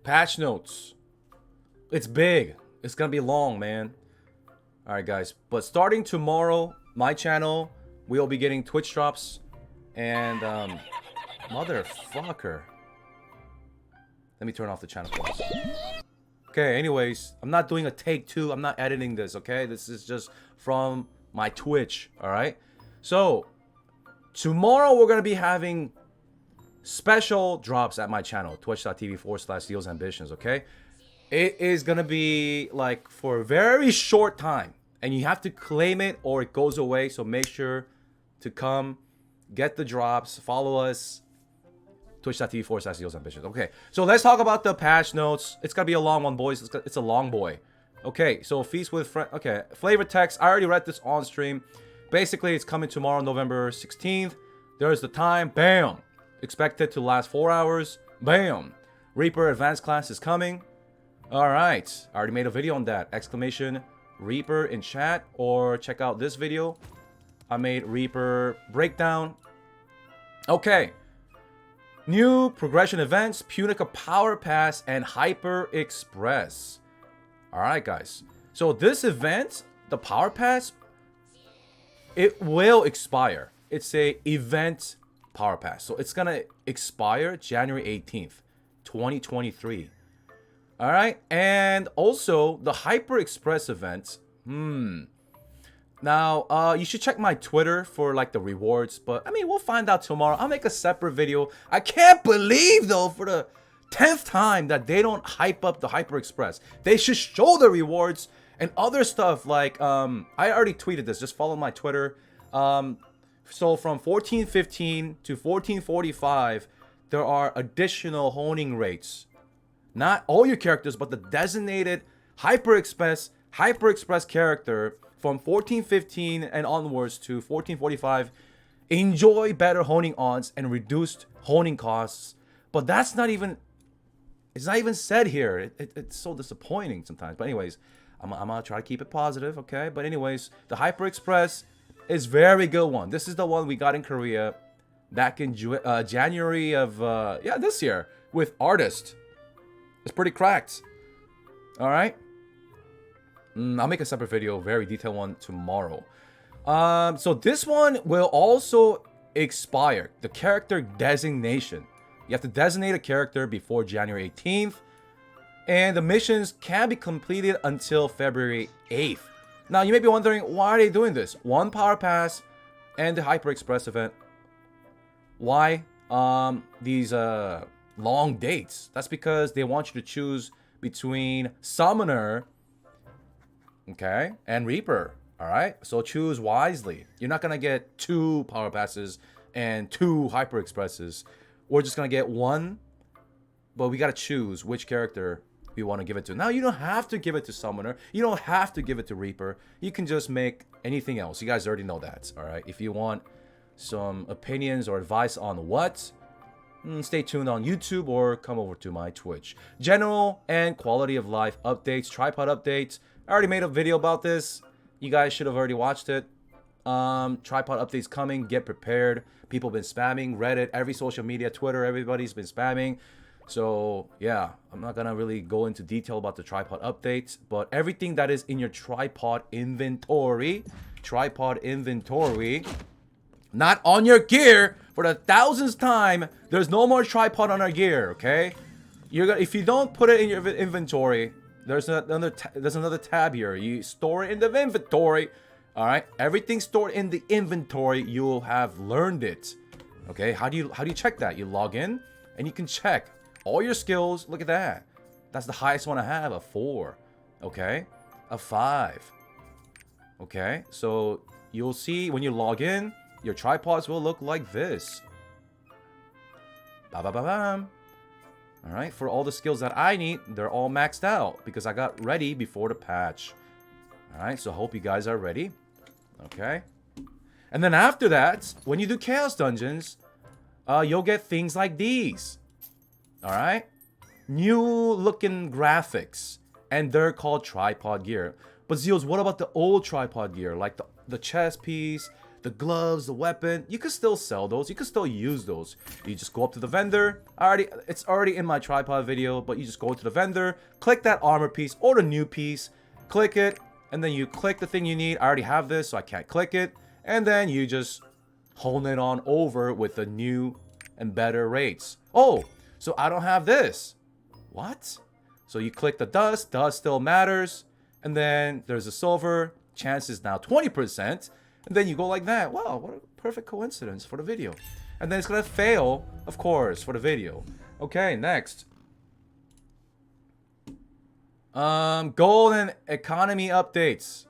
Patch notes. It's big. It's gonna be long, man. Alright, guys. But starting tomorrow, my channel, we'll be getting Twitch drops. And, motherfucker. Let me turn off the channel first. Okay, anyways, I'm not doing a take 2. I'm not editing this, okay? This is just from my Twitch, alright? So, tomorrow we're going to be having special drops at my channel, twitch.tv/ZealsAmbitions, okay? It is going to be, like, for a very short time. And you have to claim it or it goes away, so make sure to come, get the drops, follow us. Twitch.tv/ZealsAmbitions. Okay, so let's talk about the patch notes. It's gonna be a long one, boys. It's a long boy. Okay, so Feast with Friends. Okay, flavor text. I already read this on stream. Basically, it's coming tomorrow, November 16th. There's the time. Bam. Expected to last 4 hours. Bam. Reaper Advanced Class is coming. All right. I already made a video on that. Exclamation Reaper in chat, or check out this video. I made Reaper breakdown. Okay. New progression events, Punica Power Pass, and Hyper Express. Alright, guys. So this event, the Power Pass, it will expire. It's a event Power Pass. So it's gonna expire January 18th, 2023. Alright, and also the Hyper Express event. Now, you should check my Twitter for, like, the rewards. But, I mean, we'll find out tomorrow. I'll make a separate video. I can't believe, though, for the 10th time that they don't hype up the Hyper Express. They should show the rewards and other stuff. Like, I already tweeted this. Just follow my Twitter. So, from 1415 to 1445, there are additional honing rates. Not all your characters, but the designated Hyper Express character from 1415 and onwards to 1445 enjoy better honing odds and reduced honing costs. But that's not even, it's not even said here. It's so disappointing sometimes. But anyways, I'm gonna try to keep it positive, okay? But anyways, the Hyper Express is very good one. This is the one we got in Korea back in January of this year with Artist. It's pretty cracked. All right. I'll make a separate video, very detailed one, tomorrow. So this one will also expire. The character designation. You have to designate a character before January 18th. And the missions can be completed until February 8th. Now, you may be wondering, why are they doing this? One Power Pass and the Hyper Express event. Why these long dates? That's because they want you to choose between Summoner, okay, and Reaper. All right, so choose wisely. You're not gonna get 2 Power Passes and 2 Hyper Expresses. We're just gonna get 1, but we gotta choose which character we want to give it to. Now, you don't have to give it to Summoner. You don't have to give it to Reaper. You can just make anything else. You guys already know that. All right, if you want some opinions or advice on what, stay tuned on YouTube or come over to my Twitch. General and quality of life updates, tripod updates. I already made a video about this. You guys should have already watched it. Tripod updates coming. Get prepared. People have been spamming. Reddit, every social media, Twitter, everybody's been spamming. So, yeah, I'm not going to really go into detail about the tripod updates. But everything that is in your tripod inventory, not on your gear, for the 1000th time, there's no more tripod on our gear, okay? If you don't put it in your inventory, there's another tab here. You store it in the inventory. All right, everything stored in the inventory, you will have learned it. Okay, how do you check that? You log in and you can check all your skills. Look at that. That's the highest one I have, a 4. Okay, a 5. Okay, so you'll see when you log in, your tripods will look like this. Ba-ba-ba-bam. All right, for all the skills that I need, they're all maxed out because I got ready before the patch. All right, so hope you guys are ready. Okay. And then after that, when you do Chaos Dungeons, you'll get things like these. All right. New looking graphics. And they're called tripod gear. But Zeals, what about the old tripod gear? Like the chest piece, the gloves, the weapon, you can still sell those. You can still use those. You just go up to the vendor. It's already in my tripod video, but you just go to the vendor, click that armor piece or the new piece, click it, and then you click the thing you need. I already have this, so I can't click it. And then you just hone it on over with the new and better rates. Oh, so I don't have this. What? So you click the dust still matters. And then there's a silver, chance is now 20%. And then you go like that. Wow, what a perfect coincidence for the video. And then it's gonna fail, of course, for the video. Okay, next. Gold and economy updates.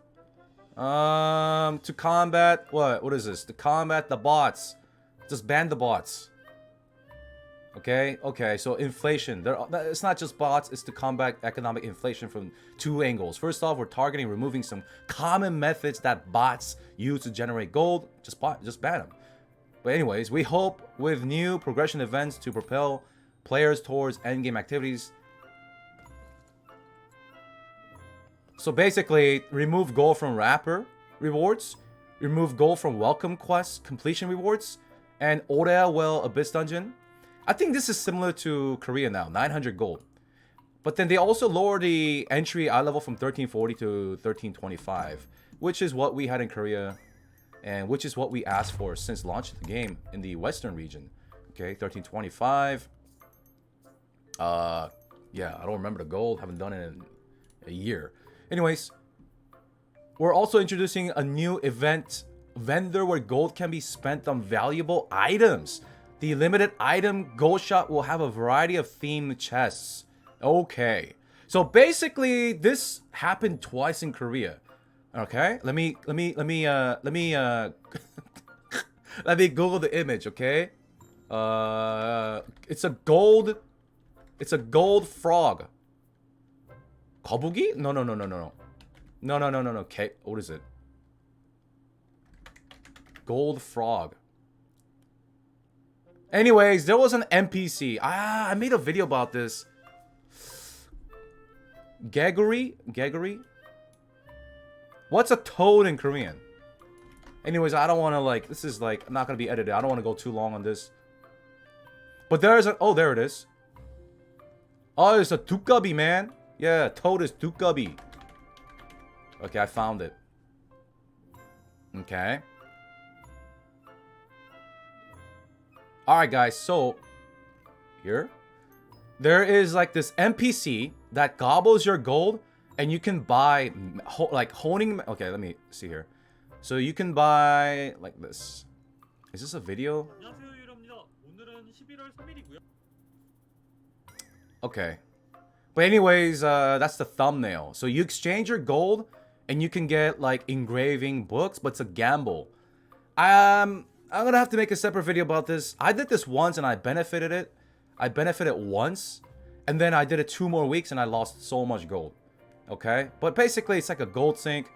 To combat what is this? To combat the bots. Just ban the bots. Okay, so inflation. It's not just bots, it's to combat economic inflation from two angles. First off, we're targeting removing some common methods that bots use to generate gold. Just ban them. But anyways, we hope with new progression events to propel players towards endgame activities. So basically, remove gold from wrapper rewards, remove gold from welcome quest completion rewards, and Orea Well Abyss Dungeon. I think this is similar to Korea now, 900 gold. But then they also lower the entry eye level from 1340 to 1325, which is what we had in Korea, and which is what we asked for since launch of the game in the Western region. Okay, 1325. Yeah, I don't remember the gold. Haven't done it in a year. Anyways, we're also introducing a new event vendor where gold can be spent on valuable items. The limited item gold shop will have a variety of themed chests. Okay, so basically this happened twice in Korea. Okay, let me let me Google the image. Okay, it's a gold frog. 거북이? No. Okay, what is it? Gold frog. Anyways, there was an NPC. I made a video about this. Geguri? What's a toad in Korean? Anyways, I don't want to like, this is like, I'm not going to be edited. I don't want to go too long on this. But there is a, oh, there it is. Oh, it's a dukkgabi, man. Yeah, toad is dukkgabi. Okay, I found it. Okay. Alright guys, so here there is like this NPC that gobbles your gold and you can buy like honing. Okay, let me see here. So you can buy like this. Is this a video? Okay. But anyways, that's the thumbnail. So you exchange your gold and you can get like engraving books, but it's a gamble. I'm gonna have to make a separate video about this. I did this once and I benefited it. I benefited once, and then I did it 2 more weeks and I lost so much gold. Okay, but basically it's like a gold sink,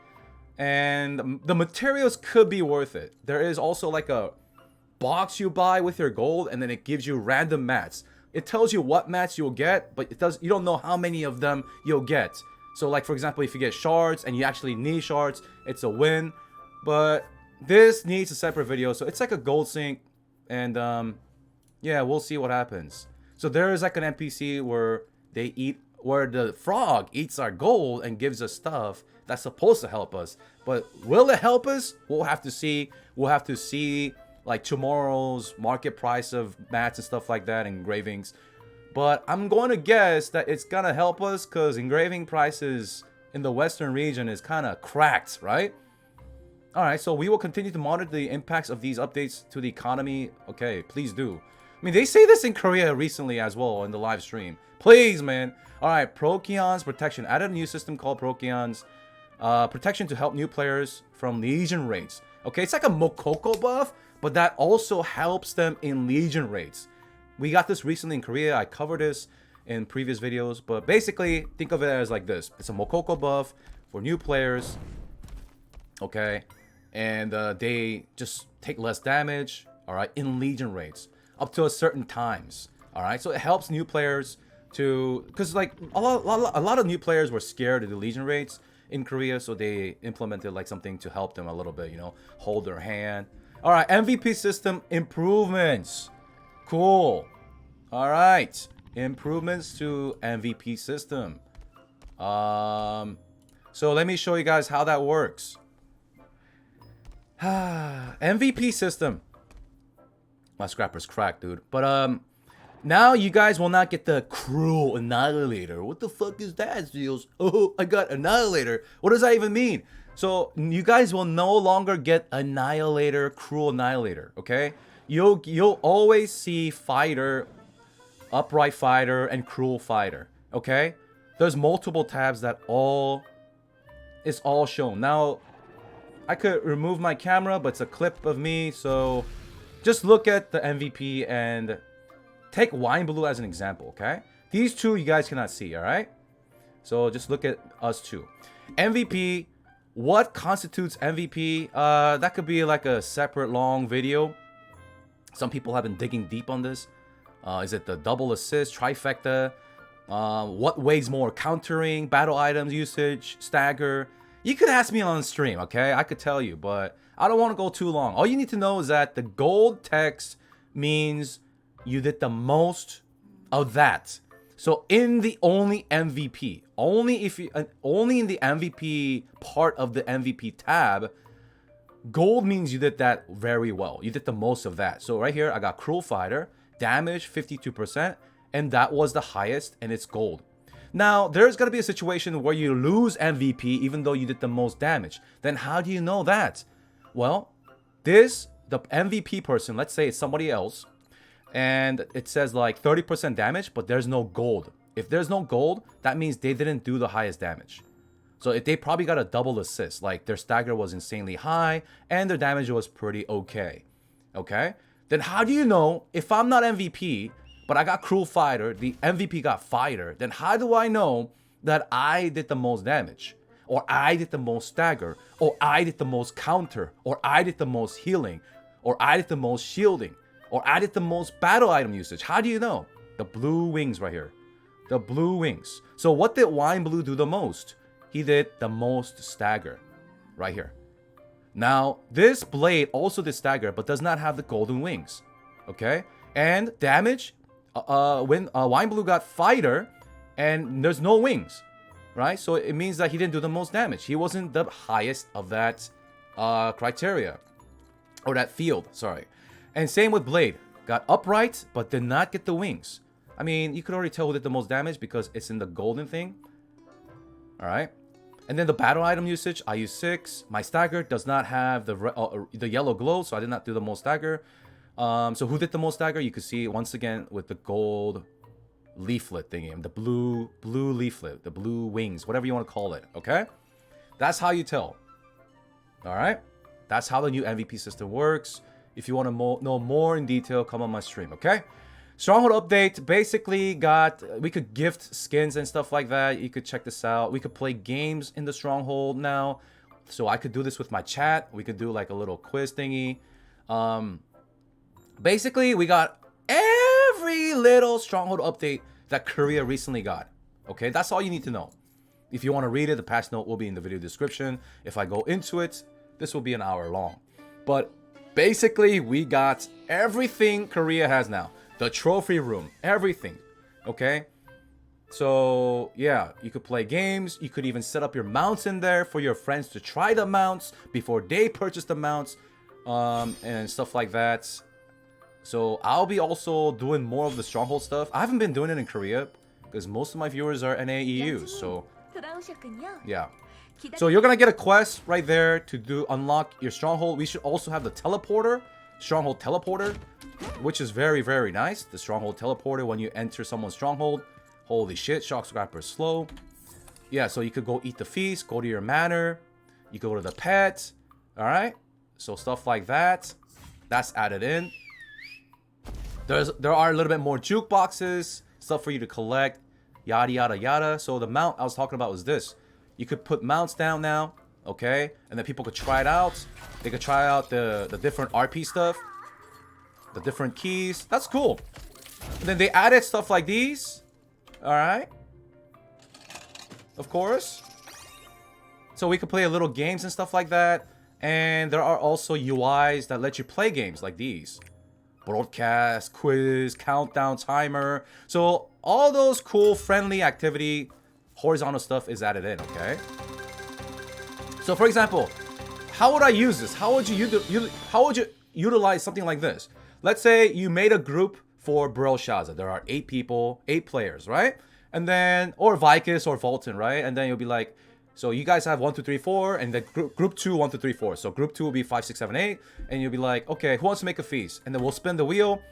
and the materials could be worth it. There is also like a box you buy with your gold, and then it gives you random mats. It tells you what mats you'll get, but you don't know how many of them you'll get. So like for example, if you get shards and you actually need shards, it's a win. But this needs a separate video, so it's like a gold sink, and yeah, we'll see what happens. So there is like an NPC where where the frog eats our gold and gives us stuff that's supposed to help us. But will it help us? We'll have to see. We'll have to see like tomorrow's market price of mats and stuff like that, engravings. But I'm going to guess that it's gonna help us because engraving prices in the Western region is kind of cracked, right? Alright, so we will continue to monitor the impacts of these updates to the economy. Okay, please do. I mean, they say this in Korea recently as well in the live stream. Please, man. Alright, Procyon's protection. Added a new system called Procyon's protection to help new players from legion rates. Okay, it's like a Mokoko buff, but that also helps them in legion rates. We got this recently in Korea. I covered this in previous videos, but basically, think of it as like this. It's a Mokoko buff for new players. Okay. And they just take less damage, all right, in legion rates up to a certain times, all right. So it helps new players to, because like a lot of new players were scared of the legion rates. in Korea, so they implemented like something to help them a little bit, you know, hold their hand. All right, MVP system improvements. Cool. All right, improvements to MVP system. So let me show you guys how that works. MVP system. My scrapper's cracked, dude. But now you guys will not get the cruel annihilator. What the fuck is that, ZEALS? Oh, I got annihilator. What does that even mean? So you guys will no longer get annihilator, cruel annihilator. Okay, you'll always see fighter, upright fighter, and cruel fighter. Okay, there's multiple tabs that it's all shown. Now I could remove my camera, but it's a clip of me, so just look at the MVP and take Wine Blue as an example, okay? These two you guys cannot see, all right? So just look at us two. MVP, what constitutes MVP? That could be like a separate long video. Some people have been digging deep on this. Is it the double assist, trifecta? What weighs more? Countering, battle items usage, stagger. You could ask me on the stream, okay? I could tell you, but I don't want to go too long. All you need to know is that the gold text means you did the most of that. So in the only MVP, only in the MVP part of the MVP tab, gold means you did that very well. You did the most of that. So right here, I got Cruel Fighter, damage 52%, and that was the highest, and it's gold. Now, there's going to be a situation where you lose MVP even though you did the most damage. Then how do you know that? Well, the MVP person, let's say it's somebody else, and it says like 30% damage, but there's no gold. If there's no gold, that means they didn't do the highest damage. So if they probably got a double assist, like their stagger was insanely high and their damage was pretty okay. Okay? Then how do you know if I'm not MVP, but I got Cruel Fighter, the MVP got Fighter, then how do I know that I did the most damage? Or I did the most stagger? Or I did the most counter? Or I did the most healing? Or I did the most shielding? Or I did the most battle item usage? How do you know? The blue wings right here. The blue wings. So what did Wine Blue do the most? He did the most stagger. Right here. Now, this blade also did stagger, but does not have the golden wings. Okay? And damage, when Wine Blue got Fighter, and there's no wings. Right? So it means that he didn't do the most damage. He wasn't the highest of that criteria. Or that field, sorry. And same with Blade. Got upright, but did not get the wings. I mean, you could already tell who did the most damage because it's in the golden thing. Alright. And then the battle item usage, I use 6. My stagger does not have the yellow glow, so I did not do the most stagger. So who did the most stagger? You could see once again with the gold leaflet thingy. The blue leaflet. The blue wings. Whatever you want to call it. Okay? That's how you tell. Alright? That's how the new MVP system works. If you want to know more in detail, come on my stream, okay? Stronghold update basically we could gift skins and stuff like that. You could check this out. We could play games in the Stronghold now. So I could do this with my chat. We could do like a little quiz thingy. Basically, we got every little Stronghold update that Korea recently got. Okay, that's all you need to know. If you want to read it, the patch note will be in the video description. If I go into it, this will be an hour long. But basically, we got everything Korea has now. The trophy room, everything. Okay? So, yeah, you could play games. You could even set up your mounts in there for your friends to try the mounts before they purchase the mounts and stuff like that. So, I'll be also doing more of the Stronghold stuff. I haven't been doing it in Korea because most of my viewers are NAEUs. So, yeah. So you're gonna get a quest right there to unlock your Stronghold. We should also have the teleporter, Stronghold teleporter, which is very, very nice. The Stronghold teleporter when you enter someone's Stronghold. Holy shit, Shock Scrapper is slow. Yeah, so you could go eat the feast, go to your manor, you go to the pet. Alright? So stuff like that. That's added in. There are a little bit more jukeboxes, stuff for you to collect, yada yada yada. So the mount I was talking about was this. You could put mounts down now, okay? And then people could try it out. They could try out the different RP stuff. The different keys. That's cool. And then they added stuff like these. Alright. Of course. So we could play little games and stuff like that. And there are also UIs that let you play games like these. Broadcast, quiz, countdown, timer. So all those cool, friendly activity, horizontal stuff is added in, okay? So for example, how would I use this? How would you utilize something like this? Let's say you made a group for Belshazzar. There are 8 people, 8 players, right? And then, or Vicus or Fulton, right? And then you'll be like, so you guys have 1, 2, 3, 4, and then group 2, 1, 2, 3, 4. So group 2 will be 5, 6, 7, 8, and you'll be like, okay, who wants to make a feast? And then we'll spin the wheel.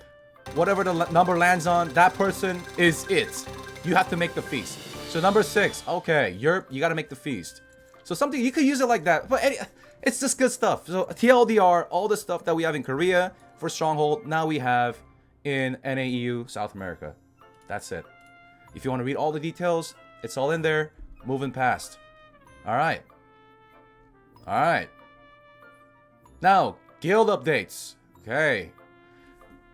Whatever the number lands on, that person is it. You have to make the feast. So number 6, okay, you got to make the feast. So something, you could use it like that, but it's just good stuff. So TLDR, all the stuff that we have in Korea for Stronghold, now we have in NAEU, South America. That's it. If you want to read all the details, it's all in there. Moving past. Alright. Alright. Now, guild updates. Okay.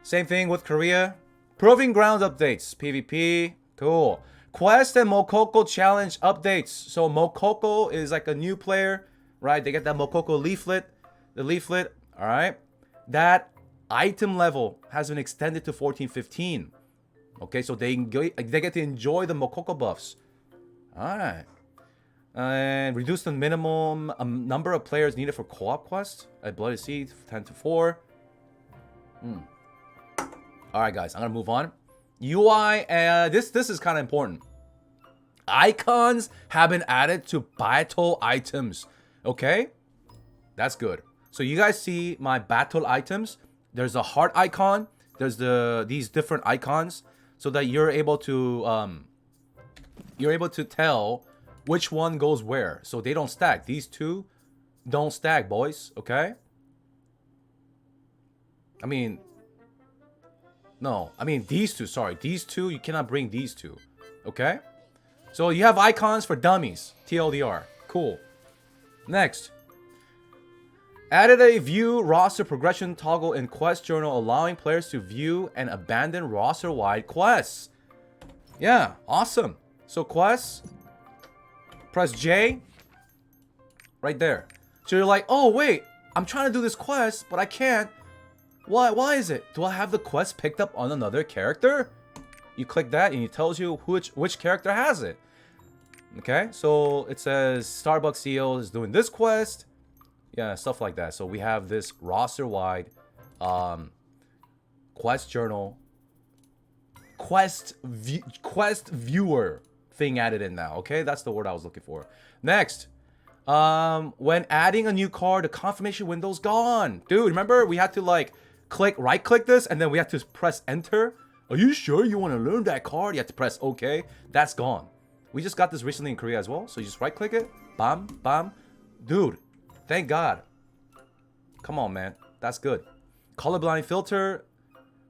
Same thing with Korea. Proving Grounds updates. PvP. Cool. Quest and Mokoko challenge updates. So Mokoko is like a new player, right? They get that Mokoko leaflet. The leaflet. Alright. That item level has been extended to 14-15. Okay, so they get to enjoy the Mokoko buffs. Alright. And reduce the minimum number of players needed for co-op quests at Bloody Sea 10-4. Alright guys, I'm gonna move on. UI, this is kind of important. Icons have been added to battle items. Okay? That's good. So you guys see my battle items. There's a heart icon. There's these different icons so that you're able to tell which one goes where. So they don't stack. These two don't stack, boys. Okay? I mean, no. I mean, these two. Sorry. These two, you cannot bring these two. Okay? So you have icons for dummies. TLDR. Cool. Next. Added a view roster progression toggle in quest journal, allowing players to view and abandon roster-wide quests. Yeah, awesome. So quests, press J, right there. So you're like, oh wait, I'm trying to do this quest, but I can't. Why is it? Do I have the quest picked up on another character? You click that and it tells you which character has it. Okay, so it says Starbucks CEO is doing this quest. Yeah, stuff like that. So we have this roster-wide quest journal, quest viewer thing added in now. Okay, that's the word I was looking for. Next, when adding a new card, the confirmation window's gone. Dude, remember we had to like right-click this and then we had to press enter. Are you sure you want to learn that card? You have to press OK. That's gone. We just got this recently in Korea as well. So you just right-click it. Bam, bam. Dude. Thank God. Come on, man. That's good. Colorblind filter.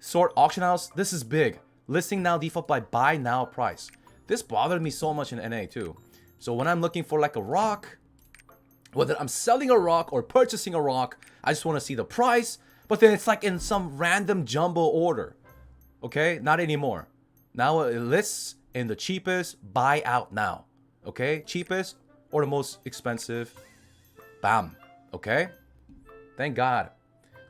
Sort auction house. This is big. Listing now default by buy now price. This bothered me so much in NA too. So when I'm looking for like a rock, whether I'm selling a rock or purchasing a rock, I just want to see the price. But then it's like in some random jumbo order. Okay? Not anymore. Now it lists in the cheapest, buy out now. Okay? Cheapest or the most expensive. Bam. Okay? Thank God.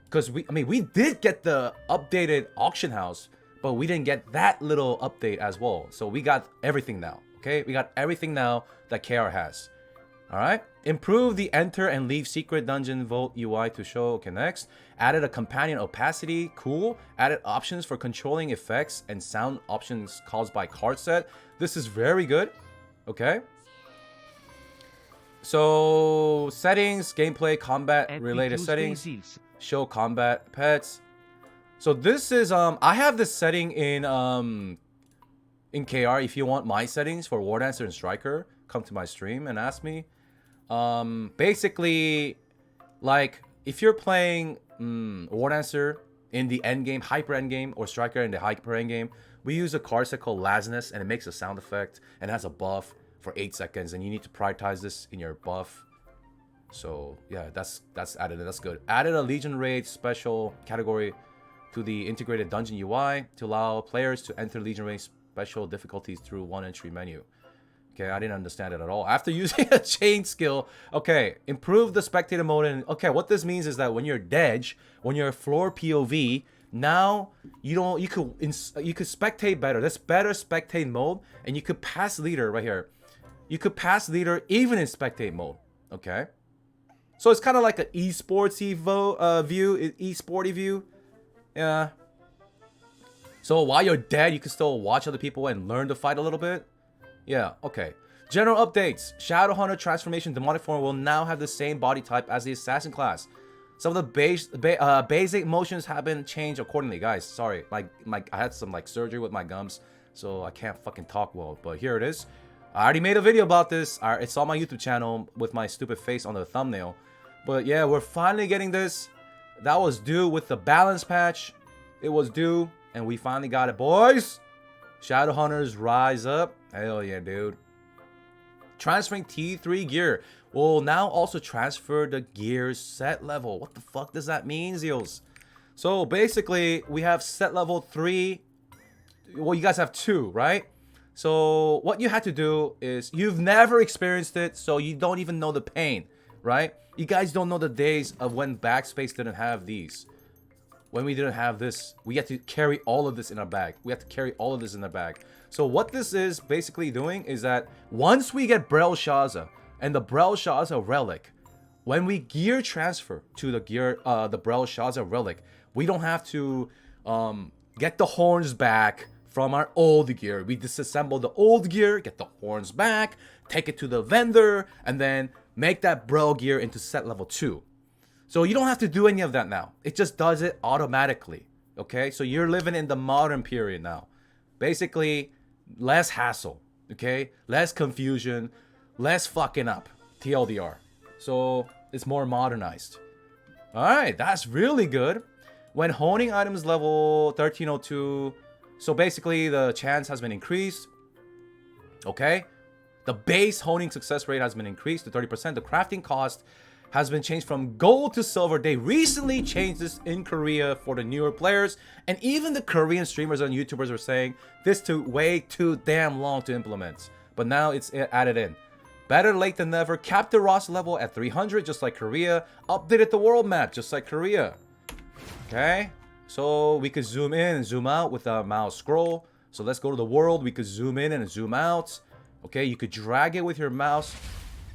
Because we did get the updated auction house, but we didn't get that little update as well. So we got everything now. Okay? We got everything now that KR has. Alright? Improve the enter and leave secret dungeon vault UI to show. Okay, next. Added a companion opacity. Cool. Added options for controlling effects and sound options caused by card set. This is very good. Okay? So, settings, gameplay, combat related settings. Show combat pets. So this is I have this setting in KR. If you want my settings for War Dancer and Striker, come to my stream and ask me. Basically, like if you're playing War Dancer in the end game, hyper end game, or Striker in the hyper end game, we use a card set called Lasness, and it makes a sound effect and has a buff for 8 seconds, and you need to prioritize this in your buff. So yeah, that's added. That's good. Added a Legion Raid special category to the integrated dungeon UI to allow players to enter Legion Raid special difficulties through one entry menu. Okay, I didn't understand it at all. After using a chain skill, okay, improve the spectator mode. And okay, what this means is that when you're dead, when you're floor POV, now you could spectate better. That's better spectate mode, and you could pass leader right here. You could pass leader even in spectate mode. Okay, so it's kind of like an esportsy view, esporty view. Yeah. So while you're dead, you can still watch other people and learn to fight a little bit. Yeah, okay. General updates. Shadowhunter transformation demonic form will now have the same body type as the assassin class. Some of the basic motions have been changed accordingly. Guys, sorry. I had some like surgery with my gums, so I can't fucking talk well. But here it is. I already made a video about this. It's on my YouTube channel with my stupid face on the thumbnail. But yeah, we're finally getting this. That was due with the balance patch. It was due, and we finally got it, boys. Shadowhunters rise up. Hell yeah, dude. Transferring T3 gear will now also transfer the gear's set level. What the fuck does that mean, Zeals? So basically, we have set level 3. Well, you guys have 2, right? So what you had to do is, you've never experienced it, so you don't even know the pain, right? You guys don't know the days of when Backspace didn't have these. When we didn't have this, we had to carry all of this in our bag. We had to carry all of this in our bag. So what this is basically doing is that once we get Brelshaza and the Brelshaza relic, when we gear transfer to the Brelshaza relic, we don't have to get the horns back from our old gear. We disassemble the old gear, get the horns back, take it to the vendor, and then make that Brel gear into set level 2. So you don't have to do any of that now. It just does it automatically. Okay, so you're living in the modern period now. Basically, less hassle, okay? Less confusion, less fucking up, TLDR. So it's more modernized. All right, that's really good. When honing items level 1302, so basically the chance has been increased, okay? The base honing success rate has been increased to 30%. The crafting cost has been changed from gold to silver. They recently changed this in Korea for the newer players, and even the Korean streamers and YouTubers are saying this took way too damn long to implement, but now it's added in. Better late than never. Capped the roster level at 300 just like Korea. Updated the world map just like Korea. Okay, so we could zoom in and zoom out with a mouse scroll. So let's go to the world. We could zoom in and zoom out. Okay, you could drag it with your mouse.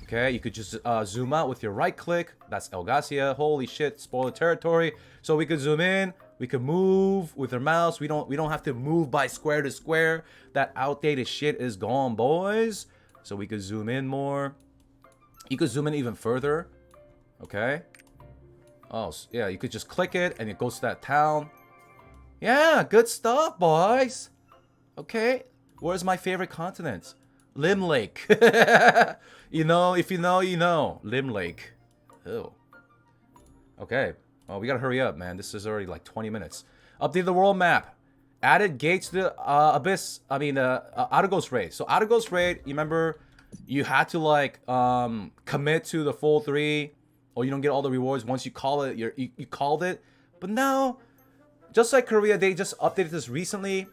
Okay, you could just zoom out with your right click. That's Elgasia. Holy shit, spoiler territory. So we could zoom in. We could move with our mouse. We don't have to move by square to square. That outdated shit is gone, boys. So we could zoom in more. You could zoom in even further. Okay. Oh, yeah, you could just click it and it goes to that town. Yeah, good stuff, boys. Okay, where's my favorite continent? Lim Lake. You know, if you know, you know. Lim Lake. Oh. Okay. Well, we gotta hurry up, man. This is already like 20 minutes. Update the world map. Added gates to the Abyss. I mean, Outer Ghost Raid. So Outer Ghost Raid, you remember, you had to like commit to the full 3, or you don't get all the rewards once you call it. You called it. But now, just like Korea, they just updated this recently.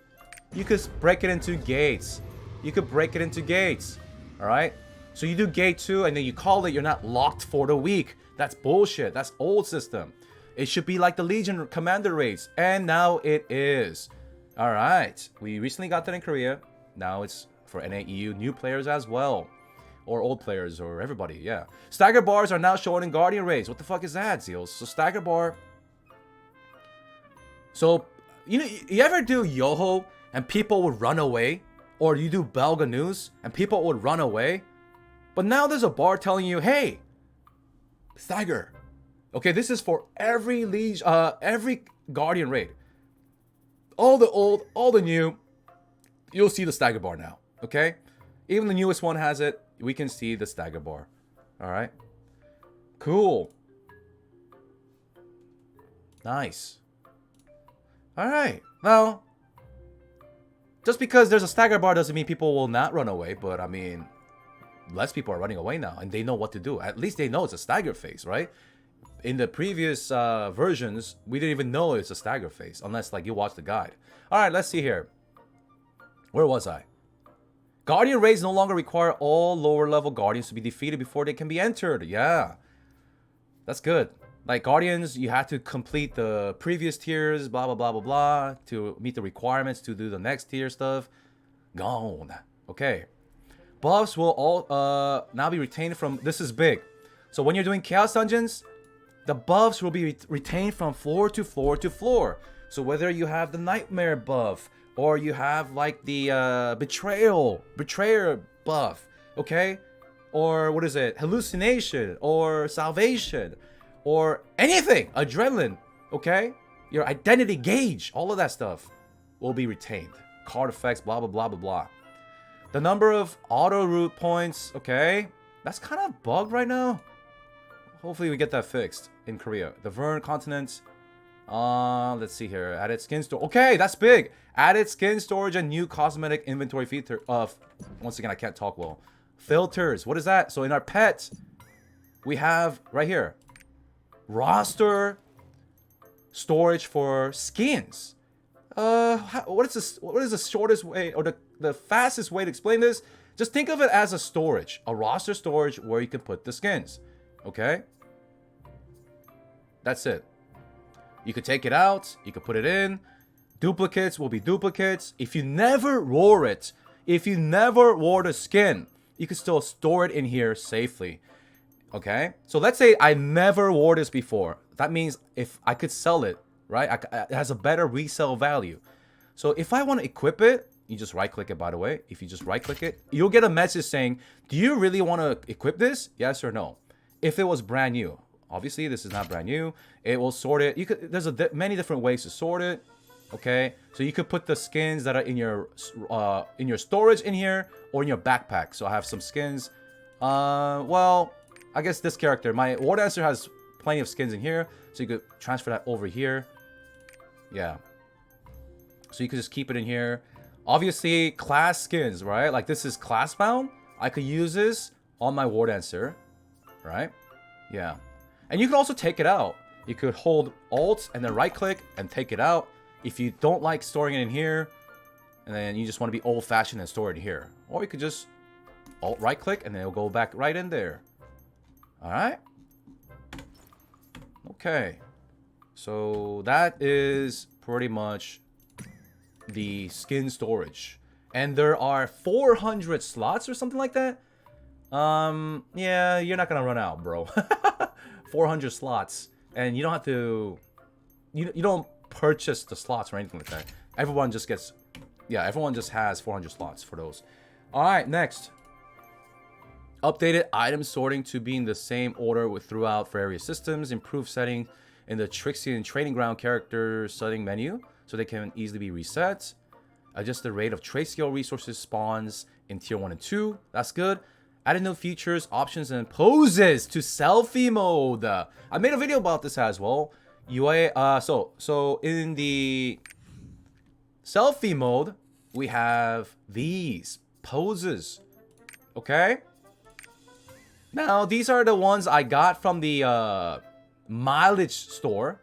You could break it into gates. You could break it into gates. All right. So you do gate 2 and then you call it. You're not locked for the week. That's bullshit. That's old system. It should be like the Legion Commander raids, and now it is. All right. We recently got that in Korea. Now it's for NAEU new players as well, or old players, or everybody. Yeah. Stagger bars are now shown in Guardian raids. What the fuck is that, Zeals? So stagger bar. So you know, you ever do Yoho and people would run away, or you do Belga News and people would run away? But now there's a bar telling you, hey, stagger. Okay, this is for every every Guardian raid. All the old, all the new, you'll see the stagger bar now. Okay? Even the newest one has it. We can see the stagger bar. Alright? Cool. Nice. Alright. Well, just because there's a stagger bar doesn't mean people will not run away, but I mean, less people are running away now, and they know what to do. At least they know it's a stagger phase, right? In the previous versions, we didn't even know it's a stagger phase, unless like you watch the guide. All right, let's see here. Where was I? Guardian raids no longer require all lower level guardians to be defeated before they can be entered. Yeah. That's good. Like Guardians, you have to complete the previous tiers, blah, blah, blah, blah, blah, to meet the requirements to do the next tier stuff. Gone. Okay. Buffs will all now be retained from... This is big. So when you're doing Chaos Dungeons, the buffs will be retained from floor to floor to floor. So whether you have the Nightmare buff, or you have like the Betrayer buff, okay? Or what is it? Hallucination, or Salvation, or anything, Adrenaline, okay? Your identity gauge, all of that stuff will be retained. Card effects, blah, blah, blah, blah, blah. The number of auto route points, okay? That's kind of bugged right now. Hopefully we get that fixed in Korea. The Vern continent. Let's see here. Added skin store. Okay, that's big. Added skin storage and new cosmetic inventory feature. Once again, I can't talk well. Filters. What is that? So in our pets, we have right here roster storage for skins. What is this? What is the shortest way or the fastest way to explain this? Just think of it as a storage, a roster storage where you can put the skins. Okay, that's it. You could take it out, you could put it in. Duplicates will be duplicates. If you never wore it, if you never wore the skin, you can still store it in here safely. Okay, so let's say I never wore this before. That means if I could sell it, right? It has a better resale value. So if I want to equip it, you just right click it, by the way. If you just right click it, you'll get a message saying, do you really want to equip this? Yes or no. If it was brand new, obviously this is not brand new. It will sort it. You could, there's many different ways to sort it. Okay, so you could put the skins that are in your storage in here or in your backpack. So I have some skins. Well, I guess this character, my War Dancer, has plenty of skins in here, so you could transfer that over here. Yeah. So you could just keep it in here. Obviously, class skins, right? Like this is class bound. I could use this on my War Dancer, right? Yeah. And you could also take it out. You could hold Alt and then right click and take it out. If you don't like storing it in here, and then you just want to be old-fashioned and store it here. Or you could just Alt right click and then it'll go back right in there. Alright? Okay. So that is pretty much the skin storage. And there are 400 slots or something like that. Yeah, you're not gonna run out, bro. 400 slots. And you don't have to... You don't purchase the slots or anything like that. Everyone just gets... Yeah, everyone just has 400 slots for those. Alright, next. Updated item sorting to be in the same order throughout various systems. Improved setting in the Trixian Training Ground character setting menu, so they can easily be reset. Adjust the rate of trade skill resources spawns in tier 1 and 2. That's good. Added new features, options, and poses to selfie mode. I made a video about this as well. UI, so in the selfie mode, we have these poses. Okay? Now, these are the ones I got from the mileage store.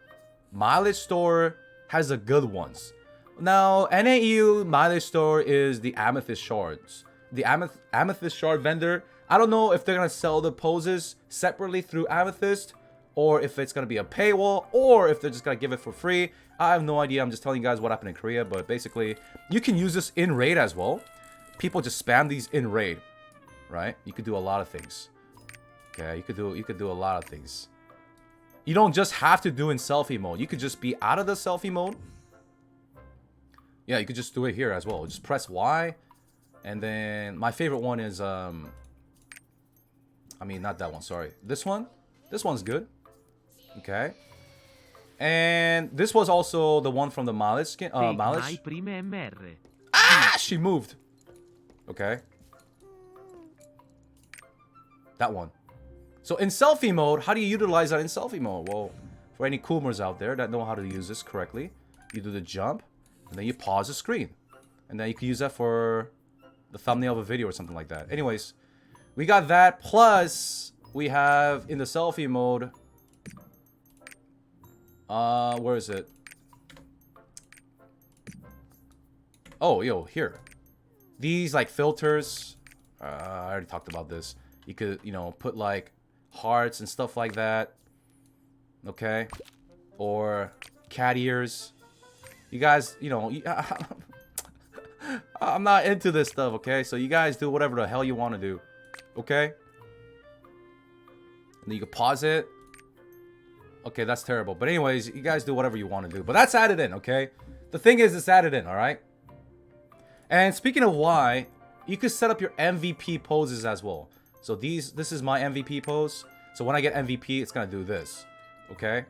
Mileage store has the good ones. Now, NAU mileage store is the Amethyst shards. The Amethyst shard vendor, I don't know if they're going to sell the poses separately through Amethyst, or if it's going to be a paywall, or if they're just going to give it for free. I have no idea. I'm just telling you guys what happened in Korea, but basically, you can use this in raid as well. People just spam these in raid, right? You could do a lot of things. Okay, you could do a lot of things. You don't just have to do in selfie mode. You could just be out of the selfie mode. Yeah, you could just do it here as well. Just press Y. And then my favorite one is I mean, not that one, sorry. This one. This one's good. Okay. And this was also the one from the mileage skin. Mileage. Ah, she moved. Okay. That one. So in selfie mode, how do you utilize that in selfie mode? Well, for any coomers out there that know how to use this correctly, you do the jump, and then you pause the screen. And then you can use that for the thumbnail of a video or something like that. Anyways, we got that. Plus, we have in the selfie mode... where is it? Oh, yo, here. these like filters. I already talked about this. You could, you know, put like hearts and stuff like that. Okay, or cat ears. You guys, you know, I'm not into this stuff. Okay, so you guys do whatever the hell you want to do. Okay. And you can pause it. Okay, that's terrible. But anyways, you guys do whatever you want to do. But that's added in, okay? The thing is, it's added in, all right? And speaking of why, you can set up your MVP poses as well. So this is my MVP pose. So when I get MVP, it's going to do this, okay?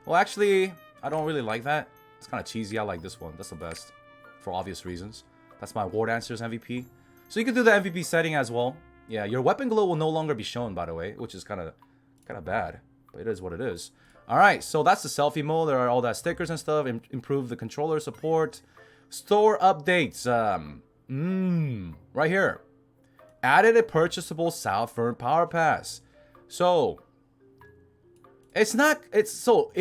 Well, actually, I don't really like that. It's kind of cheesy. I like this one. That's the best for obvious reasons. That's my War Dancer's MVP. So you can do the MVP setting as well. Yeah, your weapon glow will no longer be shown, by the way, which is kind of bad, but it is what it is. All right, so that's the selfie mode. There are all that stickers and stuff. Improve the controller support. Store updates. Right here. Added a purchasable Southern Power Pass. So so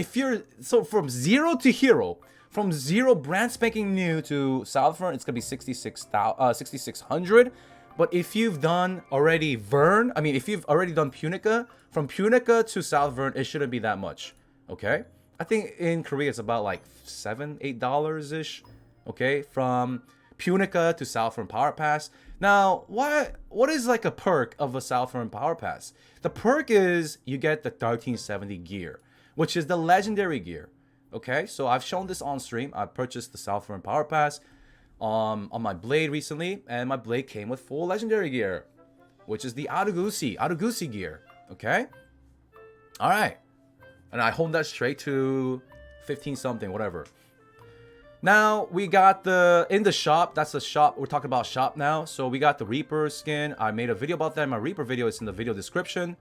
from 0 to hero, from 0 brand spanking new to Southern, it's gonna be 6,600. But if you've done already Vern, I mean, if you've already done Punica, from Punica to South Vern, it shouldn't be that much. Okay? I think in Korea it's about like $7, $8-ish. Okay? From Punica to South Vern Power Pass. Now, what is like a perk of a South Vern Power Pass? The perk is you get the 1370 gear, which is the legendary gear. Okay? So I've shown this on stream. I purchased the South Vern Power Pass on my blade recently, and my blade came with full legendary gear, which is the Arugusi gear. Okay, all right, and I honed that straight to 15 something, whatever. Now we got in the shop. That's the shop. We're talking about shop now. So we got the Reaper skin. I made a video about that. My Reaper video is in the video description.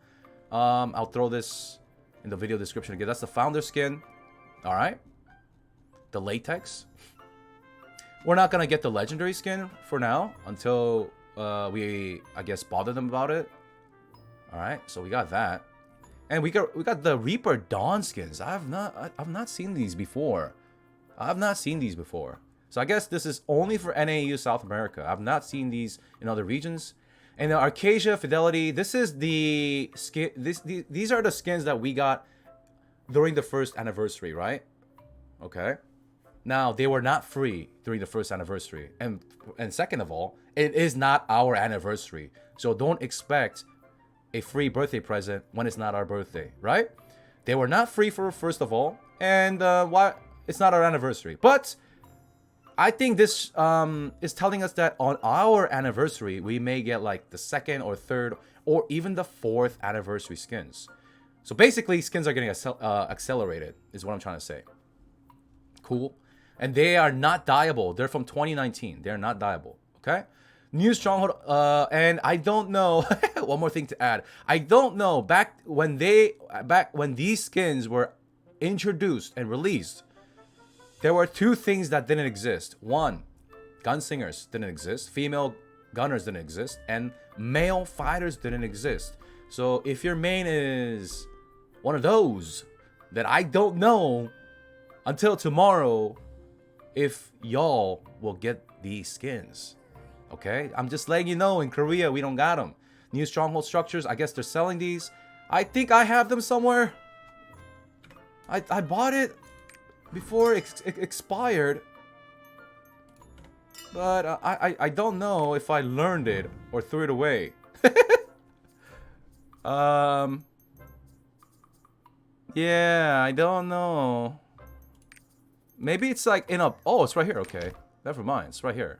I'll throw this in the video description again. That's the founder skin. All right, the latex. We're not gonna get the legendary skin for now until we, I guess, bother them about it. All right, so we got that, and we got the Reaper Dawn skins. I've not seen these before. So I guess this is only for NAU South America. I've not seen these in other regions. And the Arcasia Fidelity. This is the skin. These are the skins that we got during the first anniversary, right? Okay. Now, they were not free during the first anniversary. And second of all, it is not our anniversary. So don't expect a free birthday present when it's not our birthday, right? They were not free for first of all. And why it's not our anniversary. But I think this is telling us that on our anniversary, we may get like the second or third or even the fourth anniversary skins. So basically, skins are getting accelerated is what I'm trying to say. Cool. And they are not dyeable. They're from 2019. They're not dyeable. Okay? New Stronghold. And I don't know. One more thing to add. I don't know. Back when these skins were introduced and released, there were two things that didn't exist. One, gunslingers didn't exist. Female gunners didn't exist. And male fighters didn't exist. So if your main is one of those, that I don't know until tomorrow if y'all will get these skins. Okay? I'm just letting you know, in Korea, we don't got them. New Stronghold structures, I guess they're selling these. I think I have them somewhere. I bought it before it expired. But I don't know if I learned it or threw it away. Yeah, I don't know. Maybe it's like in a... Oh, it's right here. Okay. Never mind. It's right here.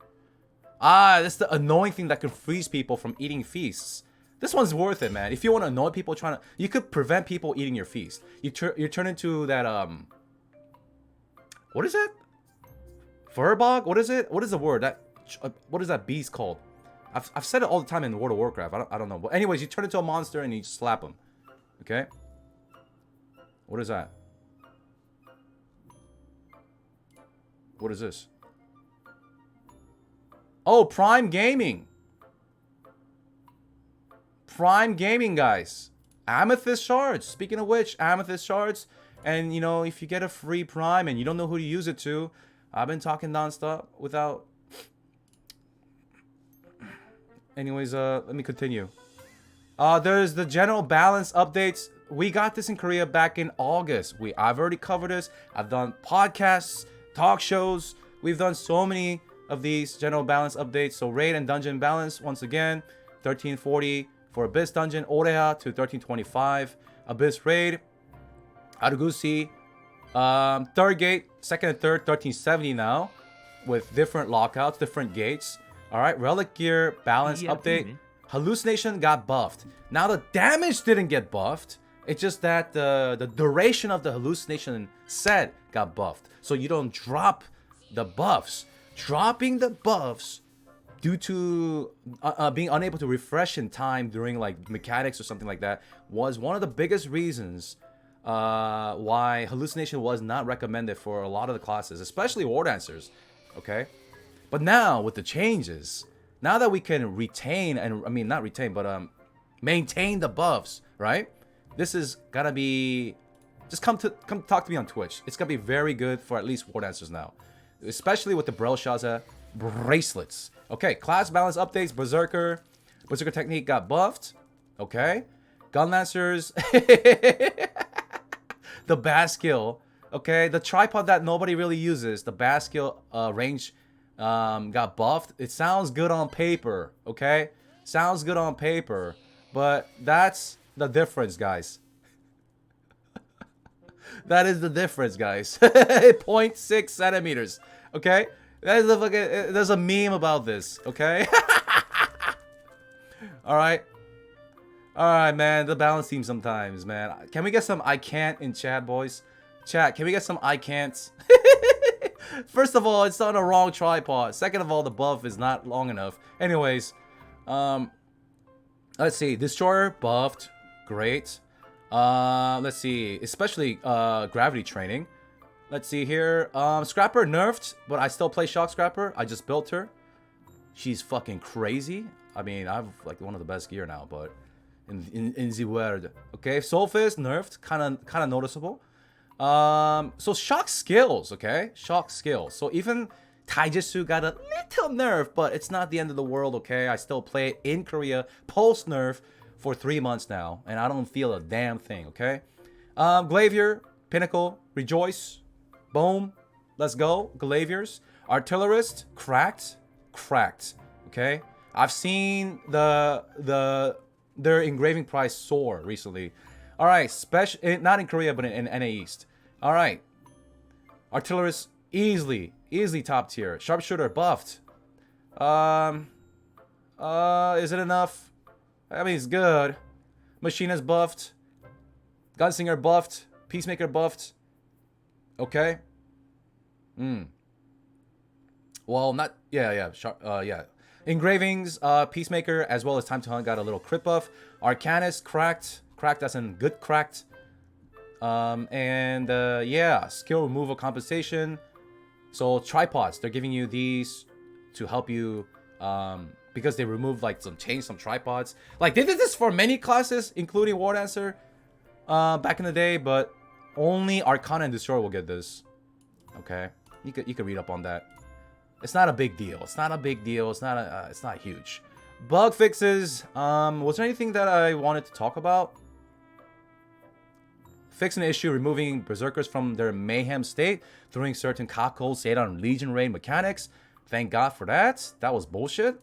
Ah, that's the annoying thing that can freeze people from eating feasts. This one's worth it, man. If you want to annoy people trying to... You could prevent people eating your feast. You turn into that... What is that? Furbog? What is it? What is the word? What is that beast called? I've said it all the time in World of Warcraft. I don't know. But anyways, you turn into a monster and you slap them. Okay? What is that? What is this? Oh, Prime Gaming. Prime Gaming, guys. Amethyst shards. Speaking of which, Amethyst shards. And, you know, if you get a free Prime and you don't know who to use it to, I've been talking nonstop without... Anyways, let me continue. There's the general balance updates. We got this in Korea back in August. I've already covered this. I've done podcasts, talk shows. We've done so many of these general balance updates. So raid and dungeon balance, once again, 1340 for Abyss Dungeon, Oreha to 1325. Abyss Raid, Argusi, third gate, second and third, 1370 now, with different lockouts, different gates. All right, Relic Gear balance update. Hallucination got buffed. Now the damage didn't get buffed. It's just that the duration of the hallucination set got buffed. So you don't drop the buffs. Dropping the buffs due to being unable to refresh in time during like mechanics or something like that was one of the biggest reasons why hallucination was not recommended for a lot of the classes, especially war dancers. Okay, but now with the changes, now that we can retain and not retain but maintain the buffs, right? This is gonna be, just come talk to me on Twitch. It's gonna be very good for at least war dancers now, especially with the Brelshaza bracelets. Okay, class balance updates. Berserker technique got buffed. Okay, gun lancers. The bass skill. Okay, the tripod that nobody really uses, the bass skill range got buffed. It sounds good on paper. Okay, sounds good on paper, but that's the difference, guys. That is the difference, guys. 0.6 centimeters. Okay, that is the fucking, there's a meme about this. Okay. All right, man. The balance team sometimes, man. Can we get some I can't in chat, boys? Chat, can we get some I can'ts? First of all, it's on a wrong tripod. Second of all, the buff is not long enough. Anyways, let's see. Destroyer buffed. Great. Let's see. Especially gravity training. Let's see here. Scrapper nerfed, but I still play Shock Scrapper. I just built her. She's fucking crazy. I mean, I have like one of the best gear now, but in the world. Okay, Soulfist nerfed, kind of noticeable. So shock skills, okay? Shock skills. So even Taijutsu got a little nerf, but it's not the end of the world, okay? I still play it in Korea post nerf for 3 months now, and I don't feel a damn thing, okay? Glavier, Pinnacle, Rejoice, boom, let's go. Glaviers, Artillerist, cracked, okay? I've seen their engraving price soar recently. All right, not in Korea, but in NA East. All right, Artillerist easily top tier. Sharpshooter buffed. Is it enough? I mean, it's good. Machinist buffed. Gunslinger buffed. Peacemaker buffed. Okay. Well, not yeah. Engravings, Peacemaker, as well as Time to Hunt got a little crit buff. Arcanist cracked. Cracked as in good cracked. Yeah, skill removal compensation. So tripods, they're giving you these to help you because they removed like change some tripods. Like they did this for many classes, including War Dancer back in the day, but only Arcana and Destroyer will get this. Okay, you could read up on that. It's not a big deal. It's not huge. Bug fixes. Was there anything that I wanted to talk about? Fix an issue, removing Berserkers from their mayhem state, throwing certain cockholes stayed on Legion raid mechanics. Thank God for that. That was bullshit.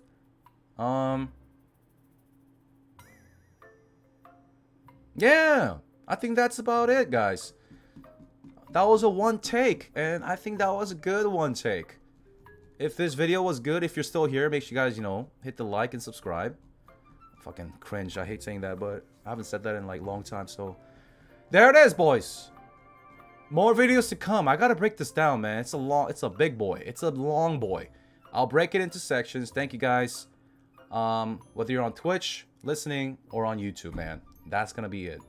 Yeah, I think that's about it, guys. That was a one take, and I think that was a good one take. If this video was good, if you're still here, make sure you guys, hit the like and subscribe. Fucking cringe. I hate saying that, but I haven't said that in like a long time, so there it is, boys. More videos to come. I gotta break this down, man. It's a big boy. It's a long boy. I'll break it into sections. Thank you guys. Whether you're on Twitch, listening, or on YouTube, man. That's gonna be it.